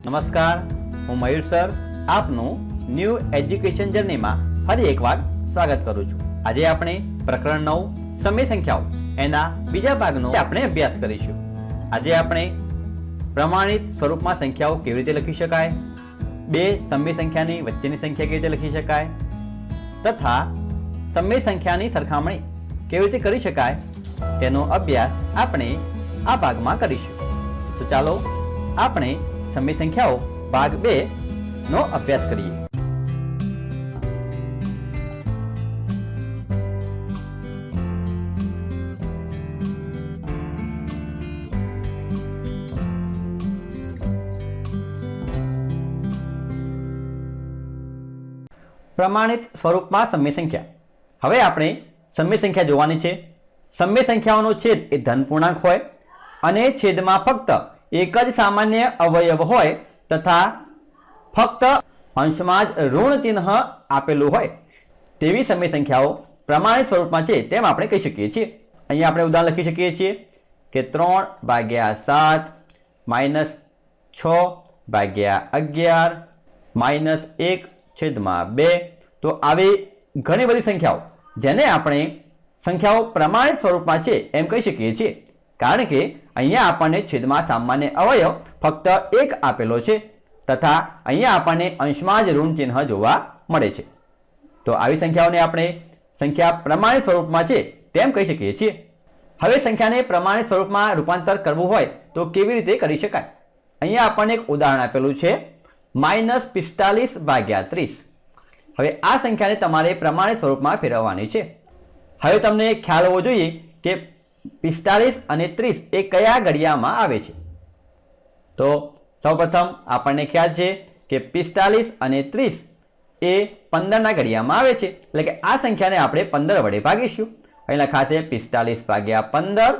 નમસ્કાર, હું મયુર સર આપનું ન્યૂ એજ્યુકેશન જર્નીમાં ફરી એકવાર સ્વાગત કરું છું। આજે આપણે પ્રકરણ 9 સમય સંખ્યાઓ એના બીજા ભાગનો આપણે અભ્યાસ કરીશું। આજે આપણે પ્રમાણિત સ્વરૂપમાં સંખ્યાઓ કેવી રીતે લખી શકાય, બે સમય સંખ્યાની વચ્ચેની સંખ્યા કેવી રીતે લખી શકાય તથા સમય સંખ્યાની સરખામણી કેવી રીતે કરી શકાય તેનો અભ્યાસ આપણે આ ભાગમાં કરીશું। તો ચાલો આપણે સમય સંખ્યાઓ ભાગ 2 નો અભ્યાસ કરીએ। પ્રમાણિત સ્વરૂપમાં સમય સંખ્યા। હવે આપણે સમય સંખ્યા જોવાની છે। સમય સંખ્યાઓનો છેદ એ ધન પૂર્ણાંક હોય અને છેદમાં ફક્ત એક જ સામાન્ય અવયવ હોય તથા ફક્ત અંશમાં જ ઋણ ચિહ્ન આપેલું હોય તેવી સમય સંખ્યાઓ પ્રમાણિત સ્વરૂપમાં છે તેમ આપણે કહી શકીએ છીએ। અહીંયા આપણે ઉદાહરણ લખી શકીએ છીએ કે 3/7 -6/11 -1/2। તો આવી ઘણી બધી સંખ્યાઓ જેને આપણે સંખ્યાઓ પ્રમાણિત સ્વરૂપમાં છે એમ કહી શકીએ છીએ, કારણ કે અહીંયા આપણને છેદમાં સામાન્ય અવયવ ફક્ત એક આપેલો છે તથા અહીંયા આપણને અંશમાં જ ઋણ ચિહ્ન જોવા મળે છે। તો આવી સંખ્યાઓને આપણે સંખ્યા પ્રમાણિત સ્વરૂપમાં છે તેમ કહી શકીએ છીએ। હવે સંખ્યાને પ્રમાણિત સ્વરૂપમાં રૂપાંતર કરવું હોય તો કેવી રીતે કરી શકાય? અહીંયા આપણને એક ઉદાહરણ આપેલું છે -45/30। હવે આ સંખ્યાને તમારે પ્રમાણિત સ્વરૂપમાં ફેરવવાની છે। હવે તમને ખ્યાલ હોવો જોઈએ કે 45 અને 30 એ કયા ઘડિયામાં આવે છે। તો સૌપ્રથમ આપણને ખ્યાલ છે કે 45 અને 30 એ 15 ના ઘડિયામાં આવે છે, એટલે કે આ સંખ્યાને આપણે 15 વડે ભાગીશું। અહીં લખાશે 45/15,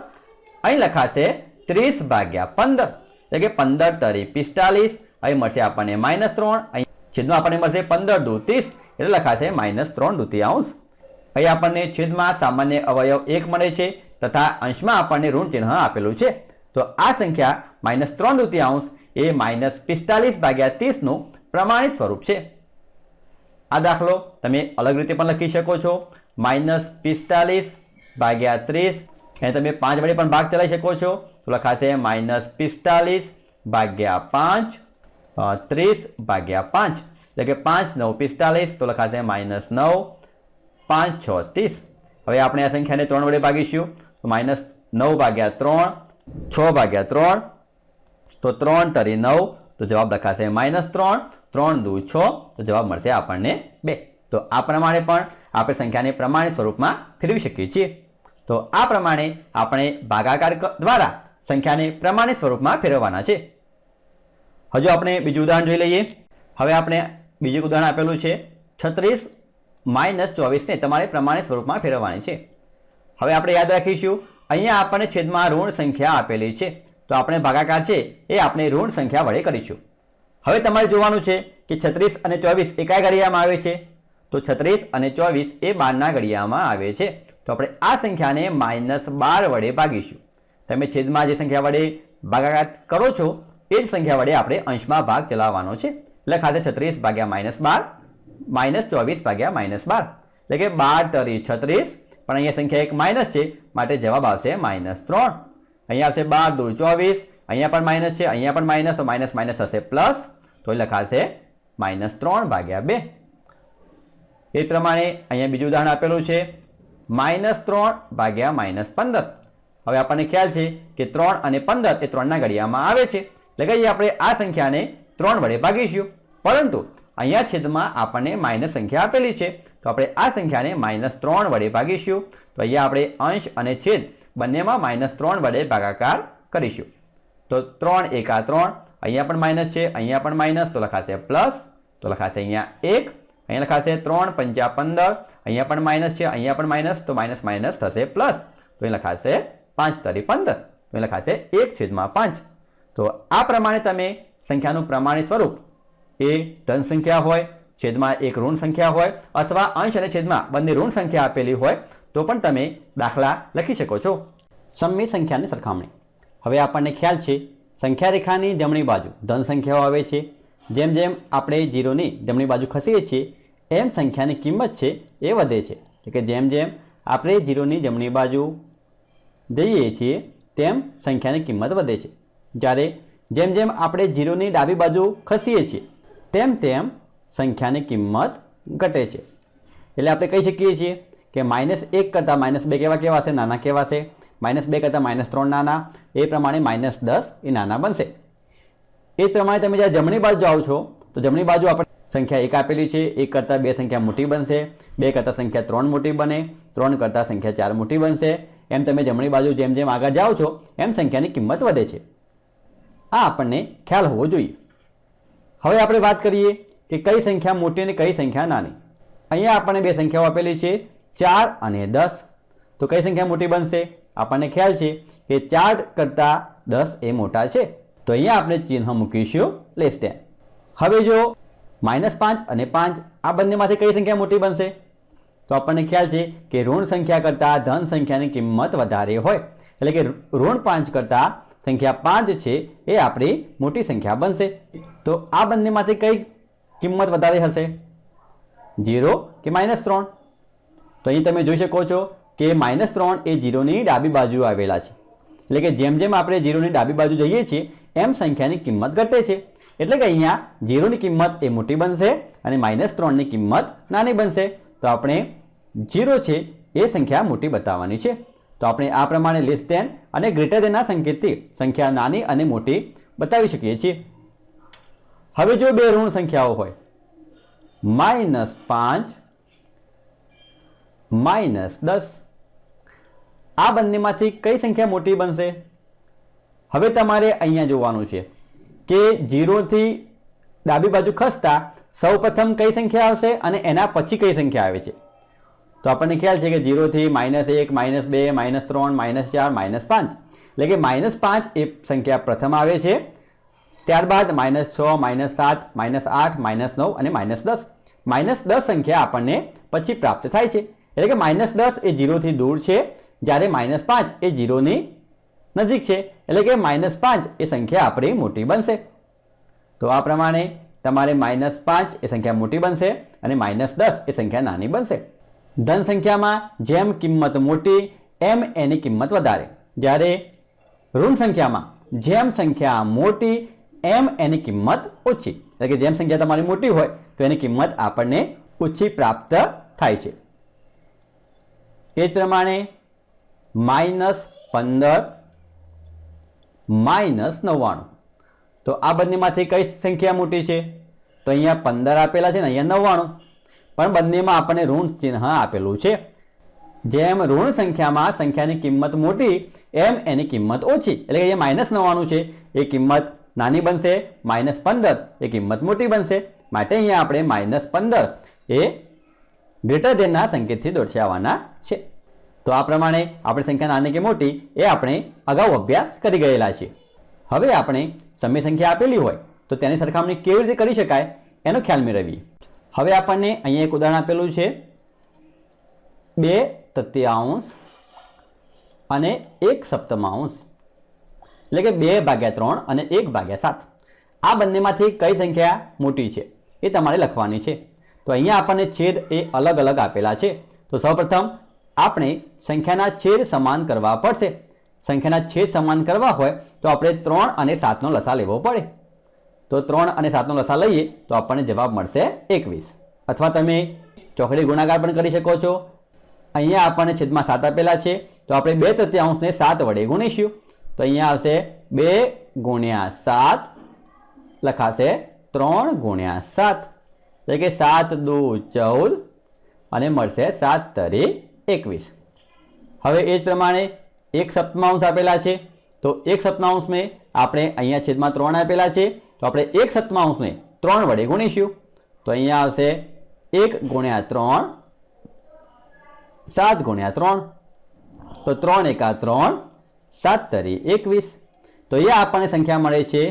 અહીં લખાશે 30/15, એટલે કે 15 તરી 45, અહીં મળશે આપણને -3, અહીં છેદમાં આપણને મળશે 15 દુ 30, એટલે લખાશે -3/2। અહીં આપણને છેદમાં સામાન્ય અવયવ 1 મળે છે તથા અંશમાં આપણને ઋણ ચિહ્ન આપેલું છે। તો આ સંખ્યા -3/2 એ -45/30 નું પ્રમાણિત સ્વરૂપ છે। આ દાખલો તમે અલગ રીતે પણ લખી શકો છો, -45/30 એને તમે 5 વડે પણ ભાગ ચલાવી શકો છો। તો લખાશે -45/5 30/5, એટલે કે 5 9 45, તો લખાશે -9 5 6 30। હવે આપણે આ સંખ્યાને 3 વડે ભાગીશું, તો -9/3 6/3, તો 3 તરી 9, તો જવાબ લખાશે -3 3 દુ 6, તો જવાબ મળશે આપણને 2। તો આ પ્રમાણે પણ આપણે સંખ્યાને પ્રમાણિત સ્વરૂપમાં ફેરવી શકીએ છીએ। તો આ પ્રમાણે આપણે ભાગાકાર દ્વારા સંખ્યાને પ્રમાણિત સ્વરૂપમાં ફેરવવાના છે। હજુ આપણે બીજું ઉદાહરણ જોઈ લઈએ। હવે આપણે બીજું ઉદાહરણ આપેલું છે 36 -24 ને તમારે પ્રમાણિત સ્વરૂપમાં ફેરવવાની છે। હવે આપણે યાદ રાખીશું, અહીંયા આપણને છેદમાં ઋણ સંખ્યા આપેલી છે, તો આપણે ભાગાકાર છે એ આપણે ઋણ સંખ્યા વડે કરીશું। હવે તમારે જોવાનું છે કે 36 અને 24 એ કયા ઘડિયામાં આવે છે? તો 36 અને 24 એ 12 ના ઘડિયામાં આવે છે। તો આપણે આ સંખ્યાને -12 વડે ભાગીશું। તમે છેદમાં જે સંખ્યા વડે ભાગાકાર કરો છો એ જ સંખ્યા વડે આપણે અંશમાં ભાગ ચલાવવાનો છે। લખાશે 36/-12 -24/-12, એટલે કે 12 તરી 36, પણ અહીંયા સંખ્યા એક માઇનસ છે માટે જવાબ આવશે -3। અહીંયા આવશે 12 દુ 24, અહીંયા પણ માઇનસ છે, અહીંયા પણ માઇનસ, તો માઇનસ માઇનસ હશે પ્લસ, તો લખાશે -3/2। એ પ્રમાણે અહીંયા બીજું ઉદાહરણ આપેલું છે -3/-15। હવે આપણને ખ્યાલ છે કે 3 અને 15 એ 3 ના ઘડિયામાં આવે છે, એટલે કે આપણે આ સંખ્યાને 3 વડે ભાગીશું, પરંતુ અહીંયા છેદમાં આપણને માઇનસ સંખ્યા આપેલી છે, તો આપણે આ સંખ્યાને -3 વડે ભાગીશું। તો અહીંયા આપણે અંશ અને છેદ બંનેમાં -3 વડે ભાગાકાર કરીશું। તો 3 એકા 3, અહીંયા પણ માઇનસ છે, અહીંયા પણ માઇનસ, તો લખાશે પ્લસ, તો લખાશે અહીંયા 1, અહીંયા લખાશે 3 પંચા 15, અહીંયા પણ માઇનસ છે, અહીંયા પણ માઇનસ, તો માઇનસ માઇનસ થશે પ્લસ, તો અહીં લખાશે 5 તરી 15, તો અહીં લખાશે 1/5। તો આ પ્રમાણે તમે સંખ્યાનું પ્રમાણિત સ્વરૂપ એ ધન સંખ્યા હોય, છેદમાં એક ઋણ સંખ્યા હોય અથવા અંશ અને છેદમાં બંને ઋણ સંખ્યા આપેલી હોય તો પણ તમે દાખલા લખી શકો છો। સમય સંખ્યાની સરખામણી। હવે આપણને ખ્યાલ છે સંખ્યા રેખાની જમણી બાજુ ધન સંખ્યાઓ આવે છે. જેમ જેમ આપણે 0ની જમણી બાજુ ખસીએ છીએ એમ સંખ્યાની કિંમત છે એ વધે છે. એટલે કે જેમ જેમ આપણે 0ની જમણી બાજુ જઈએ છીએ તેમ સંખ્યાની કિંમત વધે છે. જ્યારે જેમ જેમ આપણે 0ની ડાબી બાજુ ખસીએ છીએ તેમ તેમ સંખ્યાની કિંમત ઘટે છે. એટલે આપણે કહી શકીએ છીએ કે -1 કરતાં -2 કેવા હશે? નાના કેવા છે? -2 કરતાં -3 નાના, એ પ્રમાણે -10 એ નાના બનશે. એ જ પ્રમાણે તમે જ્યારે જમણી બાજુ જાઓ છો તો જમણી બાજુ આપણે સંખ્યા 1 આપેલી છે. 1 કરતાં 2 સંખ્યા મોટી બનશે, 2 કરતાં સંખ્યા 3 મોટી બને, 3 કરતાં સંખ્યા 4 મોટી બનશે. એમ તમે જમણી બાજુ જેમ જેમ આગળ જાઓ છો એમ સંખ્યાની કિંમત વધે છે. આ આપણને ખ્યાલ હોવો જોઈએ. હવે આપણે વાત કરીએ કે કઈ સંખ્યા મોટી અને કઈ સંખ્યા નાની. અહીંયા આપણને બે સંખ્યાઓ આપેલી છે 4 અને 10. તો કઈ સંખ્યા મોટી બનશે? આપણને ખ્યાલ છે કે 4 કરતાં 10 એ મોટા છે. તો અહીંયા આપણે ચિહ્ન મૂકીશું લેસ ધેન. હવે જો -5 અને 5 આ બંનેમાંથી કઈ સંખ્યા મોટી બનશે? તો આપણને ખ્યાલ છે કે ઋણ સંખ્યા કરતાં ધન સંખ્યાની કિંમત વધારે હોય. એટલે કે ઋણ 5 કરતાં સંખ્યા 5 છે એ આપણી મોટી સંખ્યા બનશે. તો આ બંનેમાંથી કઈ કિંમત વધારે હશે? 0 કે -3? તો અહીં તમે જોઈ શકો છો કે -3 એ 0ની ડાબી બાજુ આવેલા છે. એટલે કે જેમ જેમ આપણે 0ની ડાબી બાજુ જઈએ છીએ એમ સંખ્યાની કિંમત ઘટે છે. એટલે કે અહીંયા 0ની કિંમત એ મોટી બનશે અને -3ની કિંમત નાની બનશે. તો આપણે 0 છે એ સંખ્યા મોટી બતાવવાની છે. તો આપણે આ પ્રમાણે લેસ ધેન અને ગ્રેટર ધેનના સંકેતથી સંખ્યા નાની અને મોટી બતાવી શકીએ છીએ. હવે જો બે ઋણ સંખ્યાઓ હોય -5 -10, આ બંનેમાંથી કઈ સંખ્યા મોટી બનશે? હવે તમારે અહીંયા જોવાનું છે કે 0 થી ડાબી બાજુ ખસતા સૌપ્રથમ કઈ સંખ્યા આવશે અને એના પછી કઈ સંખ્યા આવે છે. તો આપણને ખ્યાલ છે કે 0 થી -1 -2 -3 -4 -5, એટલે કે -5 એ સંખ્યા પ્રથમ આવે છે. ત્યારબાદ -6 -7 -8 -9 અને -10. -10 સંખ્યા આપણને પછી પ્રાપ્ત થાય છે. એટલે કે -10 એ 0 થી દૂર છે, જ્યારે -5 એ 0ની નજીક છે. એટલે કે -5 એ સંખ્યા આપણી મોટી બનશે. તો આ પ્રમાણે તમારે -5 એ સંખ્યા મોટી બનશે અને -10 એ સંખ્યા નાની બનશે. ધન સંખ્યામાં જેમ કિંમત મોટી એમ એની કિંમત વધારે, જ્યારે ઋણ સંખ્યામાં જેમ સંખ્યા મોટી એમ એની કિંમત ઓછી. એટલે કે જેમ સંખ્યા તમારી મોટી હોય તો એની કિંમત આપણને ઓછી પ્રાપ્ત થાય છે. એ જ પ્રમાણે -15 -99, તો આ બંનેમાંથી કઈ સંખ્યા મોટી છે? તો અહીંયા 15 આપેલા છે ને અહીંયા 99, પણ બંનેમાં આપણને ઋણ ચિહ્ન આપેલું છે. જેમ ઋણ સંખ્યામાં સંખ્યાની કિંમત મોટી એમ એની કિંમત ઓછી. એટલે કે અહીંયા -99 છે એ કિંમત નાની બનશે, -15 એ કિંમત મોટી બનશે. માટે અહીંયા આપણે -15 એ ગ્રેટર ધેનના સંકેતથી દર્શાવવાના છે. તો આ પ્રમાણે આપણે સંખ્યા નાની કે મોટી એ આપણે અગાઉ અભ્યાસ કરી ગયેલા છીએ. હવે આપણે સમય સંખ્યા આપેલી હોય તો તેની સરખામણી કેવી રીતે કરી શકાય એનો ખ્યાલ મેળવીએ. હવે આપણને અહીંયા એક ઉદાહરણ આપેલું છે 2/3 અને 1/7, એટલે કે 2/3 અને 1/7. આ બંનેમાંથી કઈ સંખ્યા મોટી છે એ તમારે લખવાની છે. તો અહીંયા આપણને છેદ એ અલગ અલગ આપેલા છે. તો સૌપ્રથમ આપણે સંખ્યાના છેદ સમાન કરવા પડશે. સંખ્યાના છેદ સમાન કરવા હોય તો આપણે 3 અને 7નો લસા લેવો પડે. તો 3 અને 7નો લસા લઈએ તો આપણને જવાબ મળશે 21. અથવા તમે ચોકડી ગુણાકાર પણ કરી શકો છો. અહીંયા આપણને છેદમાં 7 આપેલા છે તો આપણે 2/3 ને 7 વડે ગુણીશું. તો અહીંયા આવશે 2 × 7 લખાશે 3 × 7, એટલે કે 7 × 2 = 14 અને મળશે 7 તરી 21. હવે એ જ પ્રમાણે 1/7 આપેલા છે તો 1/7 ને આપણે અહીંયા છેદમાં 3 આપેલા છે તો આપણે 1/7 ને 3 વડે ગુણીશું. તો અહીંયા આવશે 1 × 3 7 × 3, તો 3 × 3 7 તરી 21. તો અહીંયા આપણને સંખ્યા મળે છે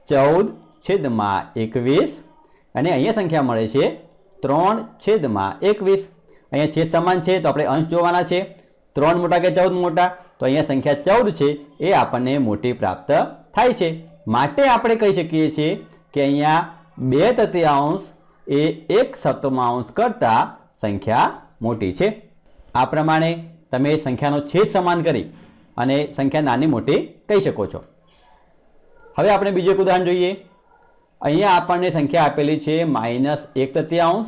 14/21 અને અહીંયા સંખ્યા મળે છે 3/21. અહીંયા છેદ સમાન છે તો આપણે અંશ જોવાના છે. 3 મોટા કે 14 મોટા? તો અહીંયા સંખ્યા 14 છે એ આપણને મોટી પ્રાપ્ત થાય છે, માટે આપણે કહી શકીએ છીએ કે અહીંયા 2/3 એ 1/7 કરતાં સંખ્યા મોટી છે. આ પ્રમાણે તમે સંખ્યાનો છેદ સમાન કરી અને સંખ્યા નાની મોટી કહી શકો છો. હવે આપણે બીજું એક ઉદાહરણ જોઈએ. અહીંયા આપણને સંખ્યા આપેલી છે -1/3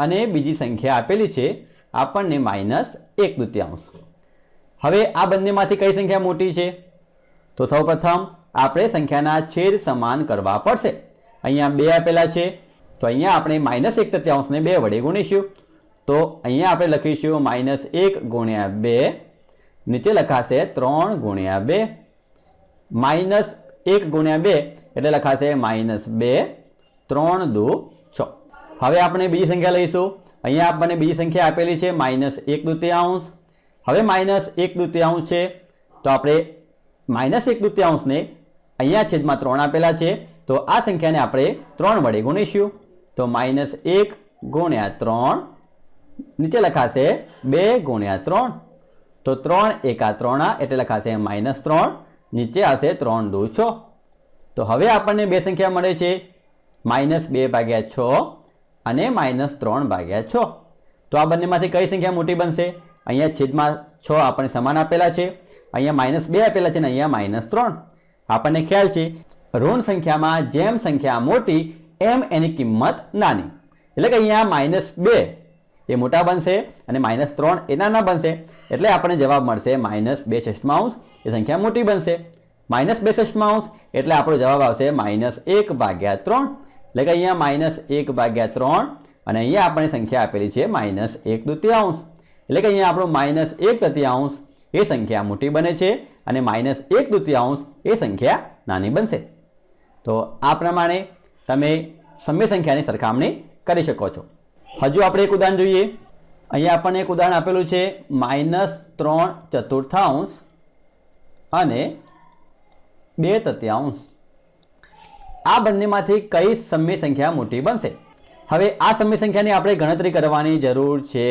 અને બીજી સંખ્યા આપેલી છે આપણને -1/2. હવે આ બંનેમાંથી કઈ સંખ્યા મોટી છે? તો સૌપ્રથમ આપણે સંખ્યાના છેદ સમાન કરવા પડશે. અહીંયા 2 આપેલા છે, તો અહીંયા આપણે -1/3 ને 2 વડે ગુણીશું. તો અહીંયા આપણે લખીશું -1 × 2, નીચે લખાશે 3 × 2, -1 × 2 એટલે લખાશે -2, 3 × 2 = 6. હવે આપણે બીજી સંખ્યા લઈશું. અહીંયા આપણને બીજી સંખ્યા આપેલી છે -1/2. હવે -1/2 છે, તો આપણે -1/2 ને અહીંયા છેદમાં 3 આપેલા છે, તો આ સંખ્યાને આપણે 3 વડે ગુણીશું. તો -1 × 3, નીચે લખાશે 2 × 3, તો 3 × 1 = 3 એટલે લખાશે -3, નીચે આવશે 3 × 2 = 6. તો હવે આપણને બે સંખ્યા મળે છે -2/6 અને -3/6. તો આ બંનેમાંથી કઈ સંખ્યા મોટી બનશે? અહીંયા છેદમાં 6 આપણને સમાન આપેલા છે, અહીંયા -2 આપેલા છે અને અહીંયા -3. આપણને ખ્યાલ છે ઋણ સંખ્યામાં જેમ સંખ્યા મોટી એમ એની કિંમત નાની, એટલે કે અહીંયા -2 એ મોટા બનશે અને -3 એ નાના બનશે, એટલે આપણને જવાબ મળશે -2/6 એ સંખ્યા મોટી બનશે. -2/6 એટલે આપણો જવાબ આવશે -1/3, એટલે કે અહીંયા -1/3 અને અહીંયા આપણને સંખ્યા આપેલી છે -1/2, એટલે કે અહીંયા આપણો -1/3 એ સંખ્યા મોટી બને છે અને -1/2 એ સંખ્યા નાની બનશે. તો આ પ્રમાણે તમે સમય સંખ્યાની સરખામણી કરી શકો છો. હજુ આપણે એક ઉદાહરણ જોઈએ. અહીંયા આપણને એક ઉદાહરણ આપેલું છે -3/4 અને 2/3. આ બંનેમાંથી કઈ સમય સંખ્યા મોટી બનશે? હવે આ સમય સંખ્યાની આપણે ગણતરી કરવાની જરૂર છે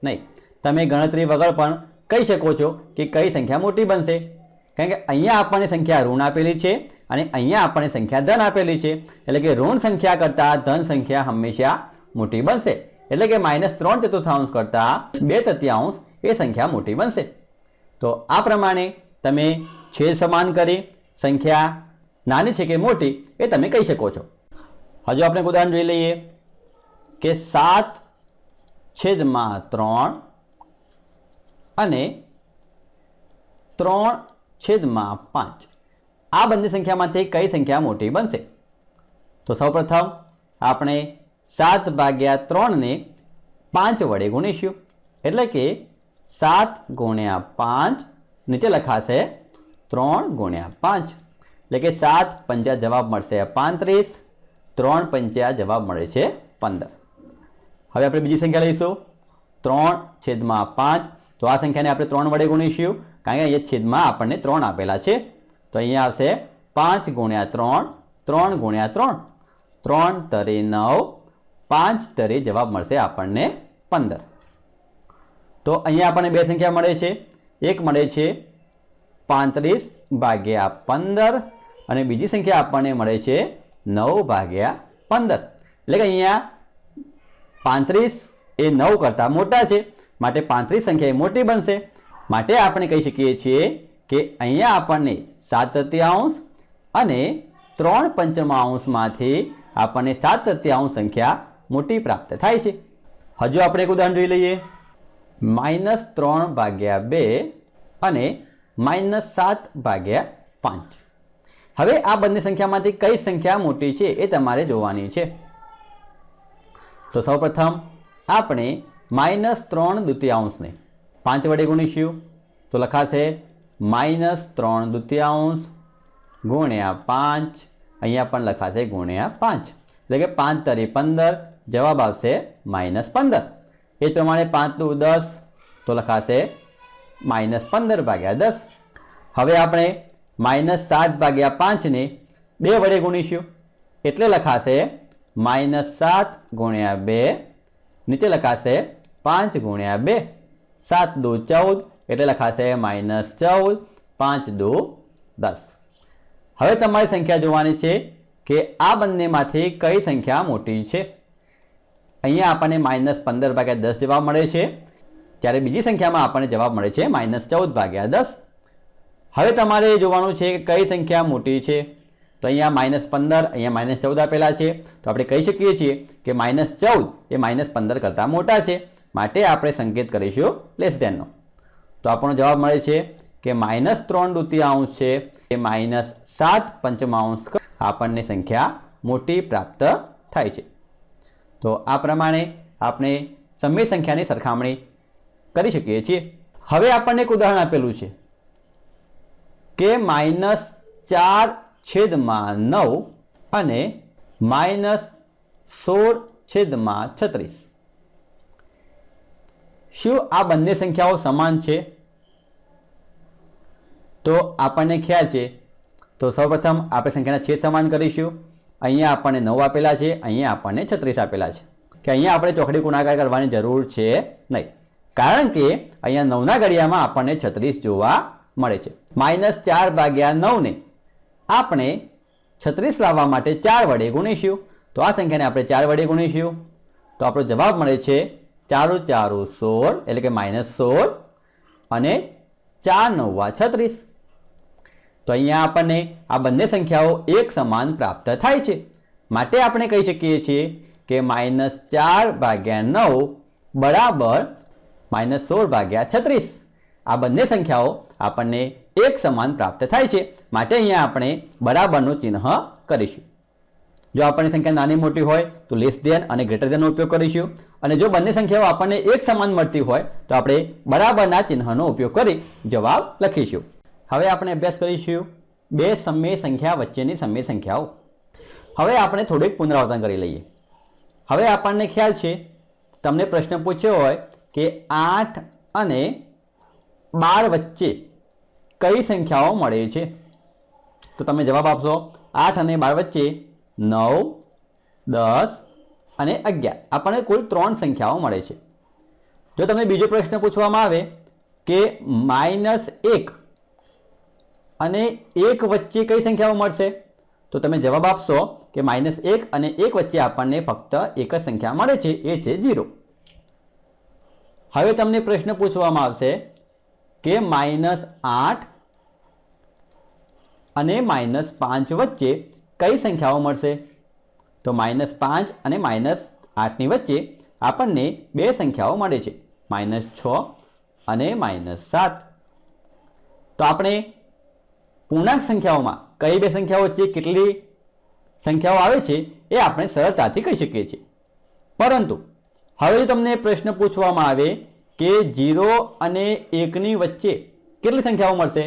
નહીં. તમે ગણતરી વગર પણ કહી શકો છો કે કઈ સંખ્યા મોટી બનશે, કારણ કે અહીંયા આપણને સંખ્યા ઋણ આપેલી છે અને અહીંયા આપણને સંખ્યા ધન આપેલી છે, એટલે કે ઋણ સંખ્યા કરતાં ધન સંખ્યા હંમેશા મોટી બનશે, એટલે કે -3/4 કરતાં 2/3 એ સંખ્યા મોટી બનશે. તો આ પ્રમાણે તમે છેદ સમાન કરી સંખ્યા નાની છે કે મોટી એ તમે કહી શકો છો. હજુ આપણે એક ઉદાહરણ જોઈ લઈએ કે 7/3 અને 3/5. આ બંને સંખ્યામાંથી કઈ સંખ્યા મોટી બનશે? તો સૌપ્રથમ આપણે 7/3 ને 5 વડે ગુણીશું, એટલે કે 7 × 5, નીચે લખાશે 3 × 5, એટલે કે 7×5 જવાબ મળશે 35, 3×5 જવાબ મળે છે 15. હવે આપણે બીજી સંખ્યા લઈશું 3/5. તો આ સંખ્યાને આપણે 3 વડે ગુણીશું, કારણ કે અહીંયા છેદમાં આપણને 3 આપેલા છે, તો અહીંયા આવશે 5 × 3, 3 × 3, 3 × 9, 5 × જવાબ મળશે આપણને 15. તો અહીંયા આપણને બે સંખ્યા મળે છે. એક મળે છે 35/15 અને બીજી સંખ્યા આપણને મળે છે 9/15. એટલે કે અહીંયા 35 એ 9 કરતાં મોટા છે, માટે 35 સંખ્યા એ મોટી બનશે. માટે આપણે કહી શકીએ છીએ કે અહીંયા આપણને 7/3 અને 3/5 માંથી આપણને 7/3 સંખ્યા મોટી પ્રાપ્ત થાય છે. હજુ આપણે એક ઉદાહરણ જોઈ લઈએ. -3/2 અને -7/5. હવે આ બંને સંખ્યામાંથી કઈ સંખ્યા મોટી છે એ તમારે જોવાની છે. તો સૌપ્રથમ આપણે -3/2 ને 5 વડે ગુણીશું, તો લખાશે -3/2 ગુણ્યા 5, અહીંયા પણ લખાશે ગુણ્યા 5, એટલે કે 5 × 15 જવાબ આવશે -15. એ જ પ્રમાણે 5 × 10 તો લખાશે -15/10. હવે આપણે -7/5 ને 2 વડે ગુણીશું, એટલે લખાશે -7 × 2, નીચે લખાશે 5 × 2, 7 × 2 = 14, એટલે લખાશે -14, 5 × 2 = 10. હવે તમારી સંખ્યા જોવાની છે કે આ બંનેમાંથી કઈ સંખ્યા મોટી છે. અહીંયા આપણને -15/10 જવાબ મળે છે, ત્યારે બીજી સંખ્યામાં આપણને જવાબ મળે છે -14/10. હવે તમારે જોવાનું છે કે કઈ સંખ્યા મોટી છે. તો અહીંયા -15, અહીંયા -14 આપેલા છે, તો આપણે કહી શકીએ છીએ કે -14 એ -15 કરતાં મોટા છે, માટે આપણે સંકેત કરીશું લેસ ધેનનો. તો આપણો જવાબ મળે છે કે -3/2 છે કે -7/5 આપણને સંખ્યા મોટી પ્રાપ્ત થાય છે. તો આ પ્રમાણે આપણે સમય સંખ્યાની સરખામણી કરી શકીએ છીએ. હવે આપણને એક ઉદાહરણ આપેલું છે કે -4/9 અને -16/36. શું આ બંને સંખ્યાઓ સમાન છે? તો આપણને ખ્યાલ છે. તો સૌપ્રથમ આપણે સંખ્યાના છેદ સમાન કરીશું. અહીંયા આપણને 9 આપેલા છે, અહીંયા આપણને 36 આપેલા છે. કે અહીંયા આપણે ચોકડી ગુણાકાર કરવાની જરૂર છે નહીં, કારણ કે અહીંયા 9ના ઘડિયામાં આપણને 36 જોવા મળે છે. -4/9 ને આપણે 36 લાવવા માટે 4 વડે ગુણીશું. તો આ સંખ્યાને આપણે 4 વડે ગુણીશું તો આપણો જવાબ મળે છે 4 × 4 = 16, એટલે કે -16 અને 4 × 9 = 36. તો અહીંયા આપણને આ બંને સંખ્યાઓ એક સમાન પ્રાપ્ત થાય છે, માટે આપણે કહી શકીએ છીએ કે -4/9 બરાબર -16/36. આ બંને સંખ્યાઓ આપણને એક સમાન પ્રાપ્ત થાય છે, માટે અહીંયા આપણે બરાબરનું ચિહ્ન કરીશું. જો આપણને સંખ્યા નાની મોટી હોય તો લેસ ધેન અને ગ્રેટર ધેનનો ઉપયોગ કરીશું, અને જો બંને સંખ્યાઓ આપણને એક સમાન મળતી હોય તો આપણે બરાબરના ચિહ્નનો ઉપયોગ કરી જવાબ લખીશું. હવે આપણે અભ્યાસ કરીશું બે સમય સંખ્યા વચ્ચેની સમય સંખ્યાઓ. હવે આપણે થોડુંક પુનરાવર્તન કરી લઈએ. હવે આપણને ખ્યાલ છે, તમને પ્રશ્ન પૂછ્યો હોય કે 8 અને 12 વચ્ચે કઈ સંખ્યાઓ મળે છે, તો તમે જવાબ આપશો 8 અને 12 વચ્ચે 9, 10 અને 11 આપણને કુલ 3 સંખ્યાઓ મળે છે. જો તમને બીજો પ્રશ્ન પૂછવામાં આવે કે -1 અને 1 વચ્ચે કઈ સંખ્યાઓ મળશે, તો તમે જવાબ આપશો કે -1 અને 1 વચ્ચે આપણને ફક્ત એક જ સંખ્યા મળે છે, એ છે 0. હવે તમને પ્રશ્ન પૂછવામાં આવશે કે -8 અને -5 વચ્ચે કઈ સંખ્યાઓ મળશે, તો -5 અને -8 ની વચ્ચે આપણને બે સંખ્યાઓ મળે છે, -6 અને -7. તો આપણે પૂર્ણાંક સંખ્યાઓમાં કઈ બે સંખ્યાઓ વચ્ચે કેટલી સંખ્યાઓ આવે છે એ આપણે સરળતાથી કહી શકીએ છીએ. પરંતુ હવે જો તમને પ્રશ્ન પૂછવામાં આવે કે 0 અને 1 ની વચ્ચે કેટલી સંખ્યાઓ મળશે,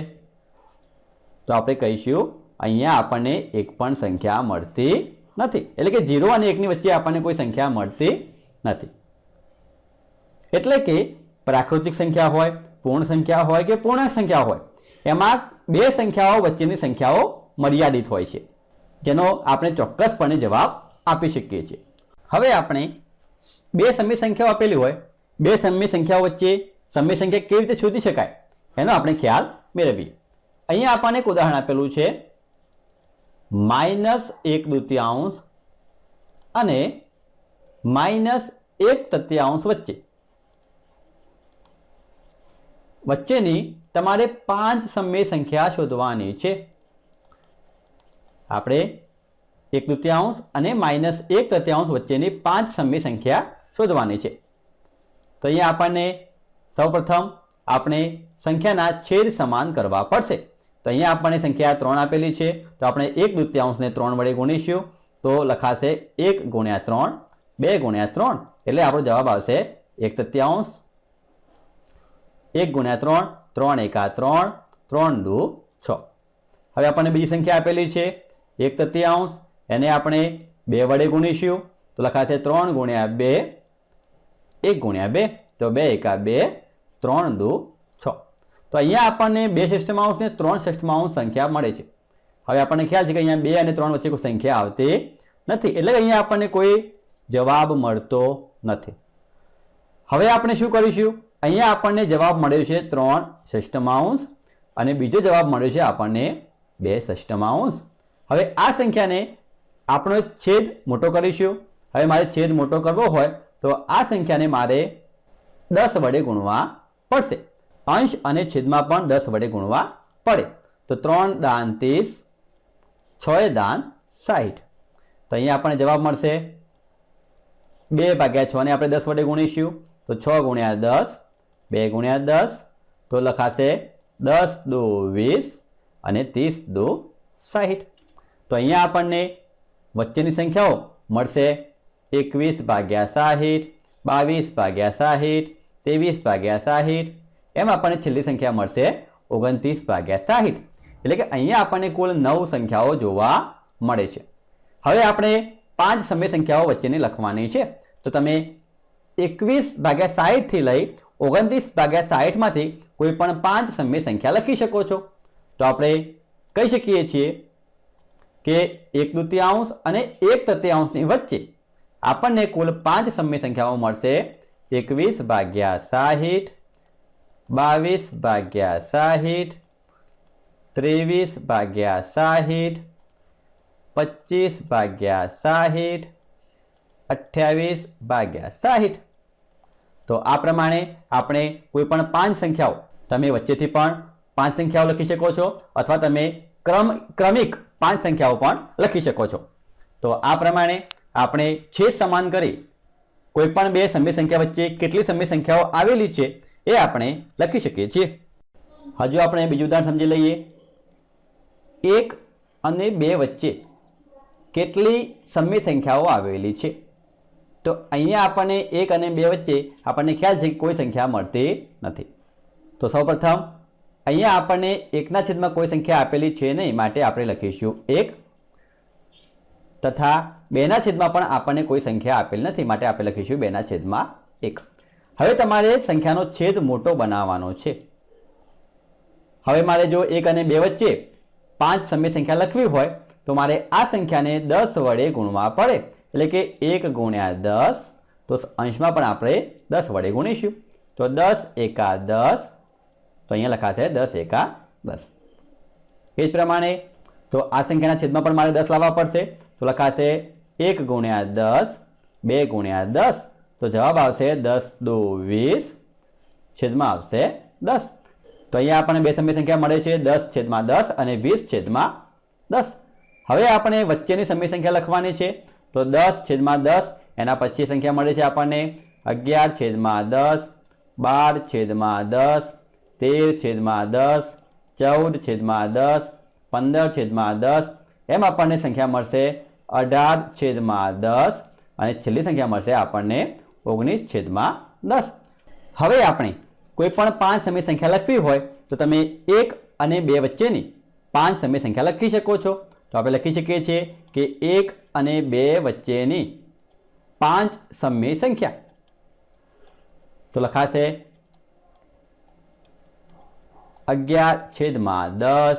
તો આપણે કહીશું અહીંયા આપણને એક પણ સંખ્યા મળતી નથી. એટલે કે 0 અને 1 ની વચ્ચે આપણને કોઈ સંખ્યા મળતી નથી. એટલે કે પ્રાકૃતિક સંખ્યા હોય, પૂર્ણ સંખ્યા હોય કે પૂર્ણાંક સંખ્યા હોય, એમાં બે સંખ્યાઓ વચ્ચેની સંખ્યાઓ મર્યાદિત હોય છે, જેનો આપણે ચોક્કસપણે જવાબ આપી શકીએ છીએ. હવે આપણે બે સમય સંખ્યાઓ આપેલી હોય, બે સમય સંખ્યાઓ વચ્ચે સમય સંખ્યા કેવી રીતે શોધી શકાય એનો આપણે ખ્યાલ મેળવીએ. અહીંયા આપણને એક ઉદાહરણ આપેલું છે -1/2 અને -1/3 વચ્ચેની તમારે 5 સમય સંખ્યા શોધવાની છે. આપણે 1/2 અને -1/3 વચ્ચેની 5 સમય સંખ્યા શોધવાની છે. તો અહીંયા આપણને સૌપ્રથમ આપણે સંખ્યાના છેદ સમાન કરવા પડશે. તો અહીંયા આપણને સંખ્યા 3 આપેલી છે, તો આપણે 1/2 ને 3 વડે ગુણીશું તો લખાશે 1 × 3, 2 × 3, એટલે આપણો જવાબ આવશે 1/3. 1 × 3, 3 × 1 = 3, 3 × 2 = 6. હવે આપણને બીજી સંખ્યા આપેલી છે 1/3, એને આપણે 2 વડે ગુણીશું તો લખાશે 3 × 2, 1 × 2, તો 2 × 1 = 2, 3 × 2 = 6. તો અહીંયા આપણને 2 ષષ્ઠમાંશ ને 3 ષષ્ઠમાંશ સંખ્યા મળે છે. હવે આપણને ખ્યાલ છે કે અહીંયા 2 અને 3 વચ્ચે કોઈ સંખ્યા આવતી નથી, એટલે કે અહીંયા આપણને કોઈ જવાબ મળતો નથી. હવે આપણે શું કરીશું, અહીંયા આપણને જવાબ મળ્યો છે 3 ષષ્ઠમાંશ અને બીજો જવાબ મળ્યો છે આપણને 2 ષષ્ઠમાંશ. હવે આ સંખ્યાને આપણો છેદ મોટો કરીશું. હવે મારે છેદ મોટો કરવો હોય તો આ સંખ્યાને મારે 10 વડે ગુણવા પડશે. અંશ અને છેદમાં પણ 10 વડે ગુણવા પડે. તો 3 દાન 30, 6 દાન 60. તો અહીંયા આપણને જવાબ મળશે 2/6 ને આપણે 10 વડે ગુણીશું તો 6 ગુણ્યા 10, 2 ગુણ્યા 10, તો લખાશે 10 દુ 20 અને 30 દુ 60. તો અહીંયા આપણને વચ્ચેની સંખ્યાઓ મળશે 21/60, 22/60, 23/60. એમ આપણને છેલ્લી સંખ્યા મળશે 29/60. એટલે કે અહીંયા આપણને કુલ 9 સંખ્યાઓ જોવા મળે છે. હવે આપણે 5 સમય સંખ્યાઓ વચ્ચેની લખવાની છે. તો તમે 21/60 થી લઈ 29/60 માંથી કોઈ પણ 5 સમય સંખ્યા લખી શકો છો. તો આપણે કહી શકીએ છીએ કે 1/2 અને 1/3 ની વચ્ચે આપણને કુલ 5 સમય સંખ્યાઓ મળશે. 21/60, 22/60, 23/60, 25/60, 28/60. તો આ પ્રમાણે આપણે કોઈ પણ 5 સંખ્યાઓ, તમે વચ્ચેથી પણ 5 સંખ્યાઓ લખી શકો છો અથવા તમે ક્રમિક 5 સંખ્યાઓ પણ લખી શકો છો. તો આ પ્રમાણે આપણે છેદ સમાન કરી કોઈ પણ 2 સમય સંખ્યા વચ્ચે કેટલી સમય સંખ્યાઓ આવેલી છે એ આપણે લખી શકીએ છીએ. હજુ આપણે બીજું ઉદાહરણ સમજી લઈએ. 1 અને 2 વચ્ચે કેટલી સમય સંખ્યાઓ આવેલી છે. તો અહીંયા આપણને 1 અને 2 વચ્ચે આપણને ખ્યાલ છે કે કોઈ સંખ્યા મળતી નથી. તો સૌપ્રથમ અહીંયા આપણને 1ના છેદમાં કોઈ સંખ્યા આપેલી છે નહીં, માટે આપણે લખીશું 1, તથા 2ના છેદમાં પણ આપણને કોઈ સંખ્યા આપેલ નથી, માટે આપણે લખીશું 2ના છેદમાં 1. હવે તમારે સંખ્યાનો છેદ મોટો બનાવવાનો છે. હવે મારે જો 1 અને 2 વચ્ચે 5 સમય સંખ્યા લખવી હોય તો મારે આ સંખ્યાને 10 વડે ગુણવા પડે. એટલે કે 1 ગુણ્યા 10, તો અંશમાં પણ આપણે 10 વડે ગુણીશું. તો 10 એકા 10, તો અહીંયા લખાશે 10 એકા 10. એ જ પ્રમાણે તો આ સંખ્યાના છેદમાં પણ મારે 10 લાવવા પડશે. તો લખાશે 1 ગુણ્યા 10, 2 ગુણ્યા 10, તો જવાબ આવશે 10 દુ 20, છેદમાં આવશે 10. તો અહીંયા આપણને 2 સમય સંખ્યા મળે છે, 10/10 અને 20/10. હવે આપણે વચ્ચેની સમય સંખ્યા લખવાની છે. તો 10/10, એના પછી સંખ્યા મળે છે આપણને 11/10, 12/10, 13/10, 14/10, 15/10. એમ આપણને સંખ્યા મળશે 18/10 અને છેલ્લી સંખ્યા મળશે આપણને 19/10. હવે આપણે કોઈ પણ 5 સમય સંખ્યા લખવી હોય તો તમે 1 અને 2 વચ્ચેની 5 સમય સંખ્યા લખી શકો છો. તો આપણે લખી શકીએ છીએ કે 1 અને 2 વચ્ચેની 5 સમય સંખ્યા. તો લખાશે 11/10,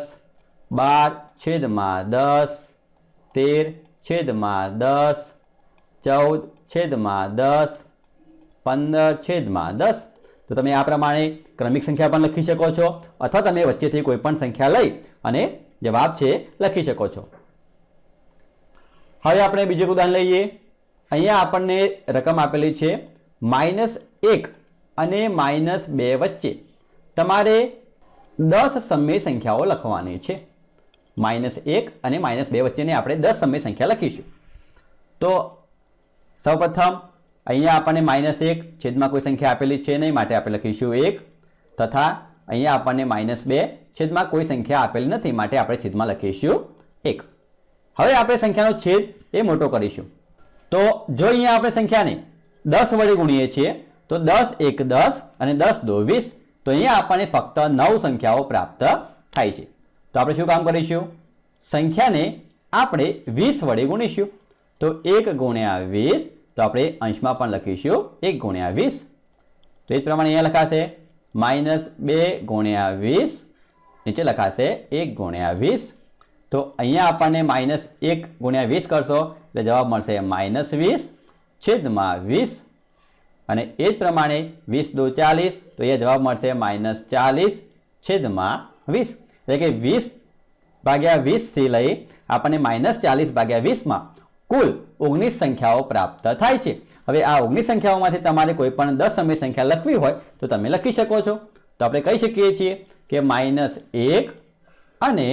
12/10, 13/10, 14/10, 15/10. તો તમે આ પ્રમાણે ક્રમિક સંખ્યા પણ લખી શકો છો અથવા તમે વચ્ચેથી કોઈ પણ સંખ્યા લઈ અને જવાબ છે લખી શકો છો. હવે આપણે બીજું ઉદાહરણ લઈએ. અહીંયા આપણને રકમ આપેલી છે -1 અને -2 વચ્ચે તમારે 10 સમય સંખ્યાઓ લખવાની છે. -1 અને -2 વચ્ચેની આપણે 10 સમય સંખ્યા લખીશું. તો સૌપ્રથમ અહીંયા આપણને -1 છેદમાં કોઈ સંખ્યા આપેલી છે નહીં, માટે આપણે લખીશું 1, તથા અહીંયા આપણને -2 છેદમાં કોઈ સંખ્યા આપેલી નથી, માટે આપણે છેદમાં લખીશું 1. હવે આપણે સંખ્યાનો છેદ એ મોટો કરીશું. તો જો અહીંયા આપણે સંખ્યાને 10 વડે ગુણીએ છીએ તો 10 1 10 અને 10 2 20. તો અહીંયા આપણને ફક્ત 9 સંખ્યાઓ પ્રાપ્ત થાય છે. તો આપણે શું કામ કરીશું? સંખ્યાને આપણે 20 વડે ગુણીશું. તો 1 ગુણ્યા 20, તો આપણે અંશમાં પણ લખીશું 1 ગુણ્યા 20. તો એ જ પ્રમાણે અહીંયા લખાશે -2 ગુણ્યા 20, નીચે લખાશે 1 ગુણ્યા 20. તો અહીંયા આપણને -1 ગુણ્યા 20 કરશો એટલે જવાબ મળશે -20/20. અને એ જ પ્રમાણે 20 દુ 40, તો એ જવાબ મળશે -40/20. એટલે કે 20/40 ભાગ્યા 20 થી લઈ આપણને -40 ભાગ્યા 20 માં કુલ 19 સંખ્યાઓ પ્રાપ્ત થાય છે। હવે આ 19 સંખ્યાઓમાંથી તમારે કોઈ પણ 10 સમય સંખ્યા લખવી હોય તો તમે લખી શકો છો। તો આપણે કહી શકીએ છીએ કે -1 અને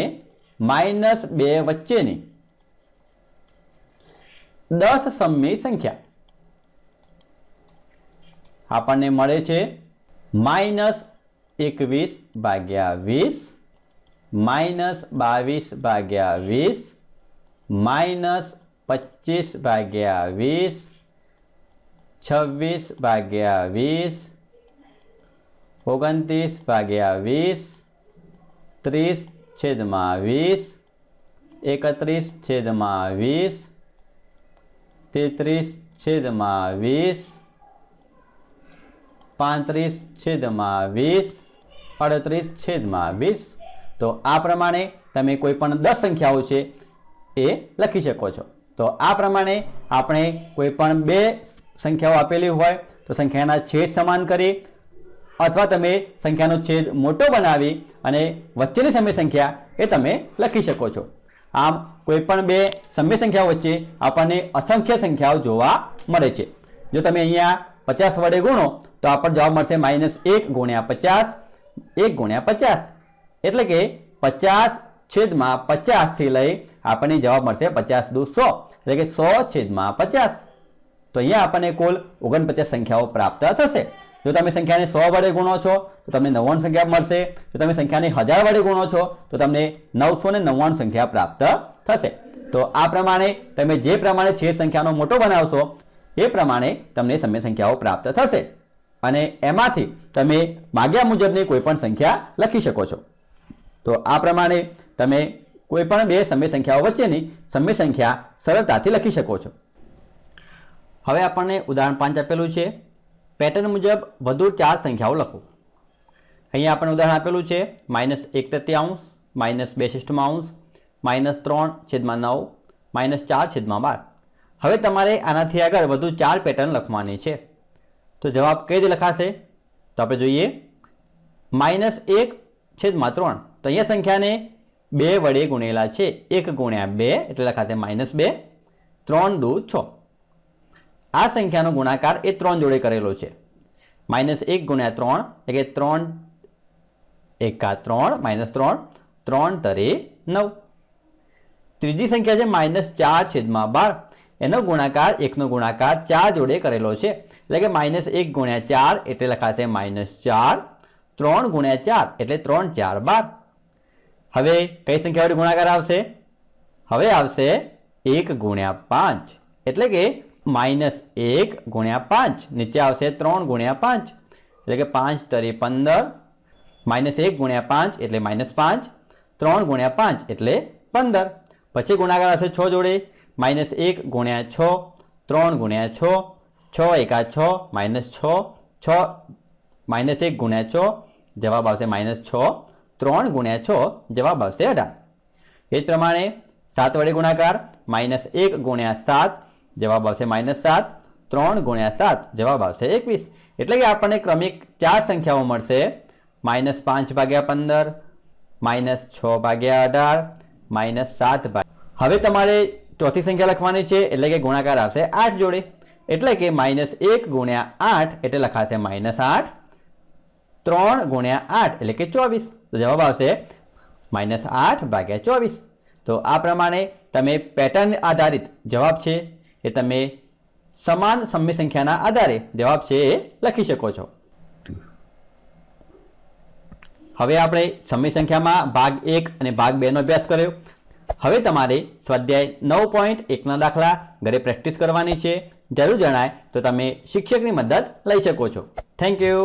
-2 વચ્ચેની 10 સમય સંખ્યા આપણને મળે છે -21 ભાગ્યા 20, -22 ભાગ્યા 20, -25 ભાગ્યા 20, 26 ભાગ્યા 20, 29 ભાગ્યા 20, 30/20, 31/20, 33/20, 35/20, 38/20। તો આ પ્રમાણે તમે કોઈ પણ 10 સંખ્યાઓ છે એ લખી શકો છો। તો આ પ્રમાણે આપણે કોઈ પણ 2 સંખ્યાઓ આપેલી હોય તો સંખ્યાના છેદ સમાન કરી અથવા તમે સંખ્યાનો છેદ મોટો બનાવી અને વચ્ચેની સમય સંખ્યા એ તમે લખી શકો છો। આમ કોઈ પણ 2 સમય સંખ્યાઓ વચ્ચે આપણને અસંખ્ય સંખ્યાઓ જોવા મળે છે। જો તમે અહીંયા 50 વડે ગુણો તો આપણને જવાબ મળશે -1 × 50, 1 × 50, એટલે કે 50/50 થી લઈ આપણને જવાબ મળશે 50 દુ 100, એટલે કે 100/50। તો અહીંયા આપણને કુલ 49 સંખ્યાઓ પ્રાપ્ત થશે। જો તમે સંખ્યાને 100 વડે ગુણો છો તો તમને 99 સંખ્યા મળશે। જો તમે સંખ્યાને 1000 વડે ગુણો છો તો તમને 999 સંખ્યા પ્રાપ્ત થશે। તો આ પ્રમાણે તમે જે પ્રમાણે છેદ સંખ્યાનો મોટો બનાવશો એ પ્રમાણે તમને સમય સંખ્યાઓ પ્રાપ્ત થશે અને એમાંથી તમે માગ્યા મુજબની કોઈ પણ સંખ્યા લખી શકો છો। તો આ પ્રમાણે તમે કોઈ પણ 2 સમય સંખ્યાઓ વચ્ચેની સમય સંખ્યા સરળતાથી લખી શકો છો। હવે આપણને ઉદાહરણ 5 આપેલું છે। પેટર્ન મુજબ વધુ 4 સંખ્યાઓ લખો। અહીંયા આપણને ઉદાહરણ આપેલું છે -1/3, -2/6, -3/9, -4/12। હવે તમારે આનાથી આગળ વધુ 4 પેટર્ન લખવાની છે। તો જવાબ કઈ રીતે લખાશે તો આપણે જોઈએ -1/3। તો અહીંયા સંખ્યાને 2 વડે ગુણેલા છે, 1 × 2 એટલે લખાશે -2, 3 દુ 6। આ સંખ્યાનો ગુણાકાર એ 3 જોડે કરેલો છે। -1 × 3 એટલે કે 3 × 3 -3, 3 તરી 9। ત્રીજી સંખ્યા છે -4/12, એનો ગુણાકાર 1 નો ગુણાકાર 4 જોડે કરેલો છે, એટલે કે -1 × 4 એટલે લખાશે -4, 3 × 4 એટલે 3 × 4 12। હવે કઈ સંખ્યા વડે ગુણાકાર આવશે? હવે આવશે 1 × 5, એટલે કે -1 × 5, નીચે આવશે 3 × 5 એટલે કે 5 તરી 15, -1 × 5 એટલે -5, 3 × 5 એટલે 15। પછી ગુણાકાર આવશે 6 જોડે, -1 × 6, 3 × 6, 6 × 6 -6, 6 -1 × 6 જવાબ આવશે -6, 3 × 6 જવાબ આવશે 18। એ જ પ્રમાણે 7 વડે ગુણાકાર, -1 × 7 જવાબ આવશે -7, 3 × 7 જવાબ આવશે 21। એટલે કે આપણને ક્રમિક 4 સંખ્યાઓ મળશે -5/15, -6/18, -7/। હવે તમારે ચોથી સંખ્યા લખવાની છે, એટલે કે ગુણાકાર આવશે 8 જોડે, એટલે કે -1 × 8 એટલે લખાશે -8, 3 × 8 એટલે કે 24। તો જવાબ આવશે -8/24। તો આ પ્રમાણે તમે પેટર્ન આધારિત જવાબ છે એ તમે સમાન સમય સંખ્યાના આધારે જવાબ છે એ લખી શકો છો। હવે આપણે સમય સંખ્યામાં ભાગ 1 અને ભાગ 2 નો અભ્યાસ કર્યો। હવે તમારે સ્વાધ્યાય 9.1 ના દાખલા ઘરે પ્રેક્ટિસ કરવાની છે। જરૂર જણાય તો તમે શિક્ષકની મદદ લઈ શકો છો। Thank you.